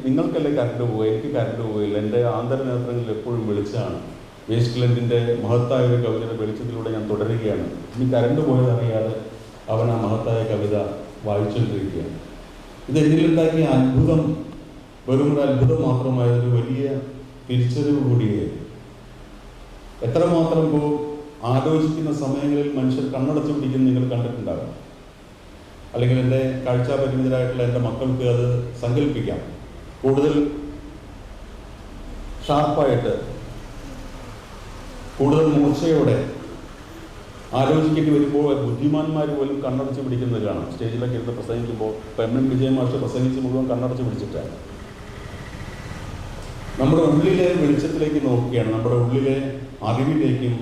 നിങ്ങൾക്കല്ലേ കരണ്ട് പോയി, എനിക്ക് കരണ്ട് പോയില്ല, എൻ്റെ ആന്തരനേത്രങ്ങളിൽ എപ്പോഴും വെളിച്ചമാണ്. വേസ്റ്റ് ലാൻഡിൻ്റെ മഹത്തായ ഒരു കവിതയുടെ വെളിച്ചത്തിലൂടെ ഞാൻ തുടരുകയാണ്. ഇനി കരണ്ട് പോയതറിയാതെ അവൻ ആ മഹത്തായ കവിത വായിച്ചുകൊണ്ടിരിക്കുകയാണ്. ഇത് എന്നിലുണ്ടാക്കിയ അത്ഭുതം വെറും ഒരു അത്ഭുതം മാത്രമായതൊരു വലിയ തിരിച്ചറിവ് കൂടിയേ. എത്രമാത്രം ഇപ്പോൾ ആലോചിക്കുന്ന സമയങ്ങളിൽ മനുഷ്യർ കണ്ണടച്ചു പിടിക്കുന്ന നിങ്ങൾ കണ്ടിട്ടുണ്ടാകാം. അല്ലെങ്കിൽ എൻ്റെ കാഴ്ചാപരിമിതരായിട്ടുള്ള എൻ്റെ മക്കൾക്ക് അത് സങ്കല്പിക്കാം. കൂടുതൽ ഷാർപ്പായിട്ട്, കൂടുതൽ മൂർച്ചയോടെ ആലോചിക്കേണ്ടി വരുമ്പോൾ ബുദ്ധിമാന്മാർ പോലും കണ്ണടച്ച് പിടിക്കുന്നത് കാണാം. സ്റ്റേജിലൊക്കെ ഇരുന്ന് പ്രസംഗിക്കുമ്പോൾ ഇപ്പം MM വിജയൻ മാസ്റ്റർ പ്രസംഗിച്ച് മുഴുവൻ കണ്ണടച്ച് പിടിച്ചിട്ടാണ്. നമ്മുടെ ഉള്ളിലെ വെളിച്ചത്തിലേക്ക് നോക്കുകയാണ്, നമ്മുടെ ഉള്ളിലെ അറിവിലേക്കും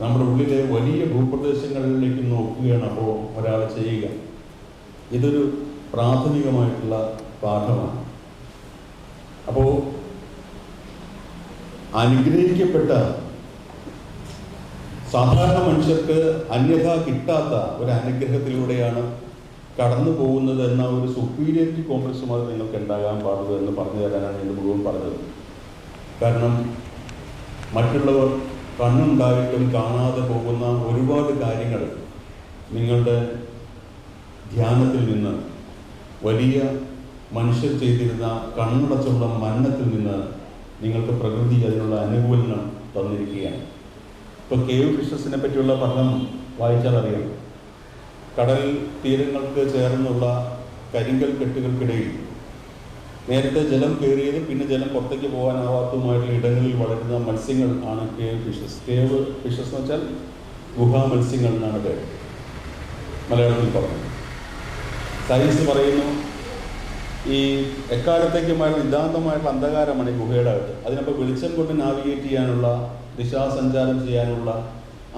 നമ്മുടെ ഉള്ളിലെ വലിയ ഭൂപ്രദേശങ്ങളിലേക്കും നോക്കുകയാണ് അപ്പോൾ ഒരാൾ ചെയ്യുക. ഇതൊരു പ്രാഥമികമായിട്ടുള്ള പാഠമാണ്. അപ്പോൾ അനുഗ്രഹിക്കപ്പെട്ട സാധാരണ മനുഷ്യർക്ക് അന്യഥ കിട്ടാത്ത ഒരു അനുഗ്രഹത്തിലൂടെയാണ് കടന്നു പോകുന്നത് എന്ന ഒരു സുപ്പീരിയറിറ്റി കോംപ്ലക്സും അത് നിങ്ങൾക്ക് ഉണ്ടാകാൻ പാടുള്ളൂ എന്ന് പറഞ്ഞു തരാനാണ് ഇത് മുഴുവൻ പറഞ്ഞത്. കാരണം മറ്റുള്ളവർ കണ്ണുണ്ടായിട്ടും കാണാതെ പോകുന്ന ഒരുപാട് കാര്യങ്ങൾ നിങ്ങളുടെ ധ്യാനത്തിൽ നിന്ന് വലിയ മനുഷ്യർ ചെയ്തിരുന്ന കണ്ണടച്ചുള്ള മരണത്തിൽ നിന്ന് നിങ്ങൾക്ക് പ്രകൃതി അതിനുള്ള അനുകൂലനം തന്നിരിക്കുകയാണ്. ഇപ്പോൾ കേവ് ഫിഷസിനെ പറ്റിയുള്ള പഠനം വായിച്ചാൽ അറിയാം. കടൽ തീരങ്ങൾക്ക് ചേർന്നുള്ള കരിങ്കൽ കെട്ടുകൾക്കിടയിൽ നേരത്തെ ജലം കയറിയതും പിന്നെ ജലം പുറത്തേക്ക് പോകാനാവാത്തതുമായിട്ടുള്ള ഇടങ്ങളിൽ വളരുന്ന മത്സ്യങ്ങൾ ആണ് കേവ് ഫിഷസ്. കേവ് ഫിഷസ് എന്ന് വെച്ചാൽ ഗുഹാ മത്സ്യങ്ങൾ എന്നാണ് പേര്, മലയാളത്തിൽ പറഞ്ഞു. സയൻസ് പറയുന്നു ഈ എക്കാലത്തേക്കുമായിട്ടുള്ള നിതാന്തമായിട്ടുള്ള അന്ധകാരമാണ് ഈ ഗുഹയുടെ അകത്ത്. അതിനപ്പോൾ വെളിച്ചം കൊണ്ട് നാവിഗേറ്റ് ചെയ്യാനുള്ള, ദിശാസഞ്ചാരം ചെയ്യാനുള്ള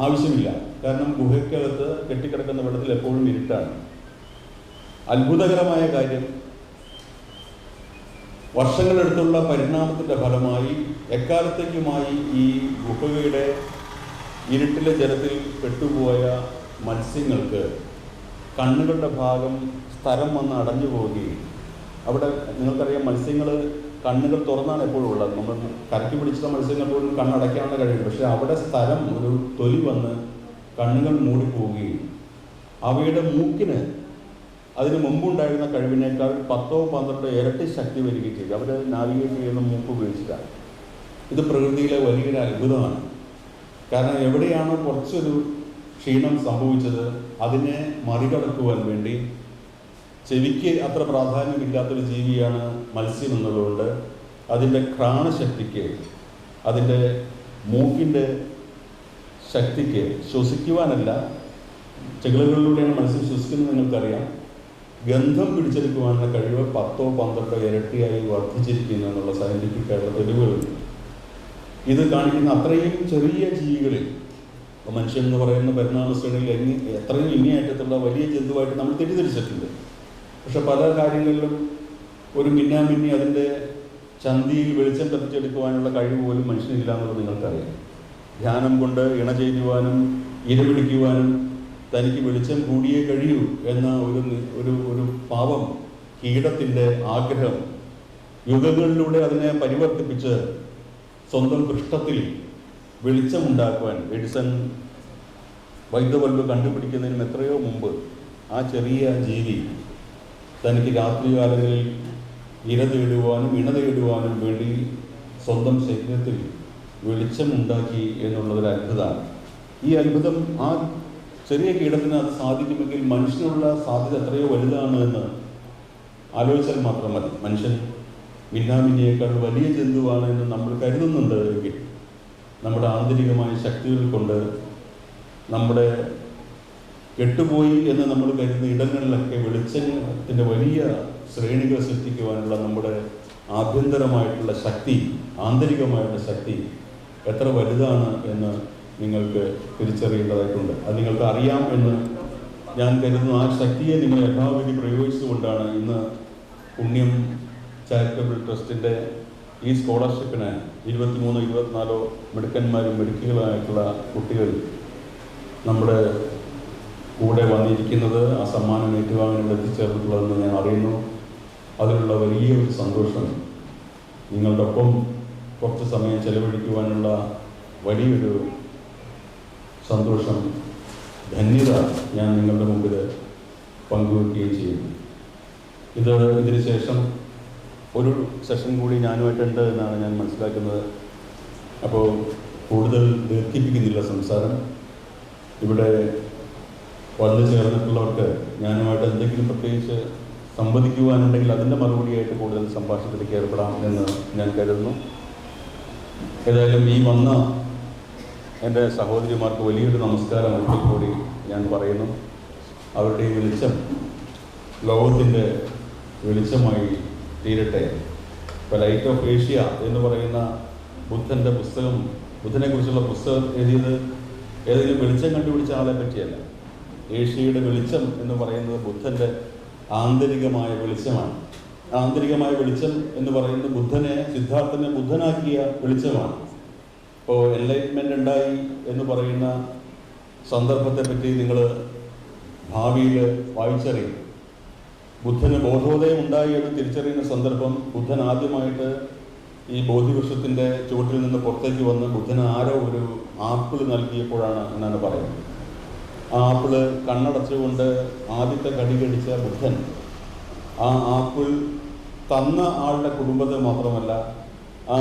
ആവശ്യമില്ല. കാരണം ഗുഹയ്ക്കകത്ത് കെട്ടിക്കിടക്കുന്ന വെള്ളത്തിൽ എപ്പോഴും ഇരുട്ടാണ്. അത്ഭുതകരമായ കാര്യം, വർഷങ്ങളെടുത്തുള്ള പരിണാമത്തിൻ്റെ ഫലമായി എക്കാലത്തേക്കുമായി ഈ ഗുഹയുടെ ഇരുട്ടിലെ ജലത്തിൽ പെട്ടുപോയ മത്സ്യങ്ങൾക്ക് കണ്ണുകളുടെ ഭാഗം സ്ഥലം വന്ന് അടഞ്ഞു പോവുകയും, അവിടെ നിങ്ങൾക്കറിയാം മത്സ്യങ്ങൾ കണ്ണുകൾ തുറന്നാണ് എപ്പോഴും ഉള്ളത്. നമ്മൾ കരക്കി പിടിച്ചിട്ടുള്ള മത്സ്യങ്ങൾ പോലും കണ്ണടയ്ക്കാനുള്ള കഴിയുണ്ട്. പക്ഷേ അവിടെ സ്ഥലം ഒരു തൊലി വന്ന് കണ്ണുകൾ മൂടിപ്പോവുകയും അവയുടെ മൂക്കിന് അതിന് മുമ്പുണ്ടായിരുന്ന കഴിവിനേക്കാൾ 10-12 ഇരട്ടി ശക്തി വരികയും ചെയ്തു. അവർ നാവിഗേറ്റ് ചെയ്യുന്ന മൂക്ക് ഉപയോഗിച്ചിട്ടാണ്. ഇത് പ്രകൃതിയിലെ വലിയൊരു അത്ഭുതമാണ്. കാരണം എവിടെയാണോ കുറച്ചൊരു ക്ഷീണം സംഭവിച്ചത് അതിനെ മറികടക്കുവാൻ വേണ്ടി, ചെവിക്ക് അത്ര പ്രാധാന്യമില്ലാത്തൊരു ജീവിയാണ് മത്സ്യം എന്നുള്ളതുകൊണ്ട് അതിൻ്റെ ഘ്രാണശക്തിക്ക്, അതിൻ്റെ മൂക്കിൻ്റെ ശക്തിക്ക്, ശ്വസിക്കുവാനല്ല, ചെകിളുകളിലൂടെയാണ് മത്സ്യം ശ്വസിക്കുന്നത് നിങ്ങൾക്കറിയാം, ഗന്ധം പിടിച്ചെടുക്കുവാനുള്ള കഴിവ് 10-12 ഇരട്ടിയായി വർദ്ധിച്ചിരിക്കുന്നു എന്നുള്ള സയൻറ്റിഫിക് ആയിട്ടുള്ള തെളിവുകളുണ്ട്. ഇത് കാണിക്കുന്ന അത്രയും ചെറിയ ജീവികളിൽ, മനുഷ്യൻ എന്ന് പറയുന്ന പരിണാമ ശ്രേണിയിൽ എത്രയും ഇങ്ങേയറ്റത്തുള്ള വലിയ ജന്തുവായിട്ട് നമ്മൾ തെറ്റിദ്ധരിച്ചിട്ടുണ്ട്. പക്ഷെ പല കാര്യങ്ങളിലും ഒരു മിന്നാമിന്നി അതിൻ്റെ ചന്തിയിൽ വെളിച്ചം കത്തിച്ചെടുക്കുവാനുള്ള കഴിവ് പോലും മനുഷ്യനില്ല എന്നുള്ളത് നിങ്ങൾക്കറിയാം. ധ്യാനം കൊണ്ട് ഇണ ചെയ്യുവാനും ഇരപിടിക്കുവാനും തനിക്ക് വെളിച്ചം കൂടിയേ കഴിയൂ എന്ന ഒരു പാവം കീടത്തിൻ്റെ ആഗ്രഹം യുഗങ്ങളിലൂടെ അതിനെ പരിവർത്തിപ്പിച്ച് സ്വന്തം പൃഷ്ഠത്തിൽ വെളിച്ചമുണ്ടാക്കുവാൻ എഡിസൺ വൈദ്യുതബൾബ് കണ്ടുപിടിക്കുന്നതിനും എത്രയോ മുമ്പ് ആ ചെറിയ ജീവി തനിക്ക് രാത്രികാലങ്ങളിൽ ഇര തേടുവാനും ഇണ തേടുവാനും വേണ്ടി സ്വന്തം ശരീരത്തിൽ വെളിച്ചമുണ്ടാക്കി എന്നുള്ളതൊരു അത്ഭുതമാണ്. ഈ അത്ഭുതം ആ ചെറിയ കീടത്തിന് അത് സാധിക്കുമെങ്കിൽ മനുഷ്യനുള്ള സാധ്യത എത്രയോ വലുതാണ് എന്ന് ആലോചിച്ചാൽ മാത്രം മതി. മനുഷ്യൻ മിന്നാമിന്നിയേക്കാൾ വലിയ ജന്തുവാണ് എന്ന് നമ്മൾ കരുതുന്നുണ്ട് എങ്കിൽ നമ്മുടെ ആന്തരികമായ ശക്തികൾ കൊണ്ട് നമ്മുടെ കെട്ടുപോയി എന്ന് നമ്മൾ കരുതുന്ന ഇടങ്ങളിലൊക്കെ വെളിച്ചത്തിൻ്റെ വലിയ ശ്രേണികൾ സൃഷ്ടിക്കുവാനുള്ള നമ്മുടെ ആഭ്യന്തരമായിട്ടുള്ള ശക്തി, ആന്തരികമായിട്ടുള്ള ശക്തി എത്ര വലുതാണ് എന്ന് നിങ്ങൾക്ക് തിരിച്ചറിയേണ്ടതായിട്ടുണ്ട്. അത് നിങ്ങൾക്ക് അറിയാം എന്ന് ഞാൻ കരുതുന്നു. ആ ശക്തിയെ നിങ്ങൾ യഥാവിധി പ്രയോഗിച്ചുകൊണ്ടാണ് ഇന്ന് പുണ്യം ചാരിറ്റബിൾ ട്രസ്റ്റിൻ്റെ ഈ സ്കോളർഷിപ്പിന് 23-24 മിടുക്കന്മാരും മിടുക്കികളായിട്ടുള്ള കുട്ടികൾ നമ്മുടെ കൂടെ വന്നിരിക്കുന്നത്, ആ സമ്മാനം ഏറ്റുവാങ്ങാൻ എത്തിച്ചേർന്നിട്ടുള്ളതെന്ന് ഞാൻ അറിയുന്നു. അതിലുള്ള വലിയൊരു സന്തോഷം, നിങ്ങളുടെ ഒപ്പം കുറച്ച് സമയം ചെലവഴിക്കുവാനുള്ള വലിയൊരു സന്തോഷം, ധന്യത ഞാൻ നിങ്ങളുടെ മുമ്പിൽ പങ്കുവയ്ക്കുകയും ചെയ്യുന്നു. ഇതിന് ശേഷം ഒരു സെഷൻ കൂടി ഞാനുമായിട്ടുണ്ട് എന്നാണ് ഞാൻ മനസ്സിലാക്കുന്നത്. അപ്പോൾ കൂടുതൽ ദീർഘിപ്പിക്കുന്നില്ല സംസാരം. ഇവിടെ വന്നു ചേർന്നിട്ടുള്ളവർക്ക് ഞാനുമായിട്ട് എന്തെങ്കിലും പ്രത്യേകിച്ച് സംവദിക്കുവാനുണ്ടെങ്കിൽ അതിൻ്റെ മറുപടിയായിട്ട് കൂടുതൽ സംഭാഷണത്തിലേക്ക് ഏർപ്പെടാം എന്ന് ഞാൻ കരുതുന്നു. ഏതായാലും ഈ വന്ന എൻ്റെ സഹോദരിമാർക്ക് വലിയൊരു നമസ്കാരം ഒരിക്കൽ കൂടി ഞാൻ പറയുന്നു. അവരുടെ ഈ വെളിച്ചം ലോകത്തിൻ്റെ വെളിച്ചമായി തീരട്ടെ. ഇപ്പോൾ ലൈറ്റ് ഓഫ് ഏഷ്യ എന്ന് പറയുന്ന ബുദ്ധൻ്റെ പുസ്തകം, ബുദ്ധനെക്കുറിച്ചുള്ള പുസ്തകം എഴുതിയത് ഏതെങ്കിലും വെളിച്ചം കണ്ടുപിടിച്ച ആളെ പറ്റിയല്ല. ഏഷ്യയുടെ വെളിച്ചം എന്ന് പറയുന്നത് ബുദ്ധൻ്റെ ആന്തരികമായ വെളിച്ചമാണ്. ആന്തരികമായ വെളിച്ചം എന്ന് പറയുന്നത് ബുദ്ധനെ, സിദ്ധാർത്ഥനെ ബുദ്ധനാക്കിയ വെളിച്ചമാണ്. ഇപ്പോൾ എൻലൈറ്റ്മെൻ്റ് ഉണ്ടായി എന്ന് പറയുന്ന സന്ദർഭത്തെപ്പറ്റി നിങ്ങൾ ഭാവിയിൽ വായിച്ചറിയും. ബുദ്ധന് ബോധോദയം ഉണ്ടായി എന്ന് തിരിച്ചറിയുന്ന സന്ദർഭം, ബുദ്ധൻ ആദ്യമായിട്ട് ഈ ബോധിവൃക്ഷത്തിൻ്റെ ചുവട്ടിൽ നിന്ന് പുറത്തേക്ക് വന്ന് ബുദ്ധന് ആരോ ഒരു ആപ്പിൾ നൽകിയപ്പോഴാണ് എന്നാണ് പറയുന്നത്. ആ ആപ്പിള് കണ്ണടച്ചുകൊണ്ട് ആദ്യത്തെ കടി കടിച്ച ബുദ്ധൻ ആ ആപ്പിൾ തന്ന ആളുടെ കുടുംബത്തെ മാത്രമല്ല, ആ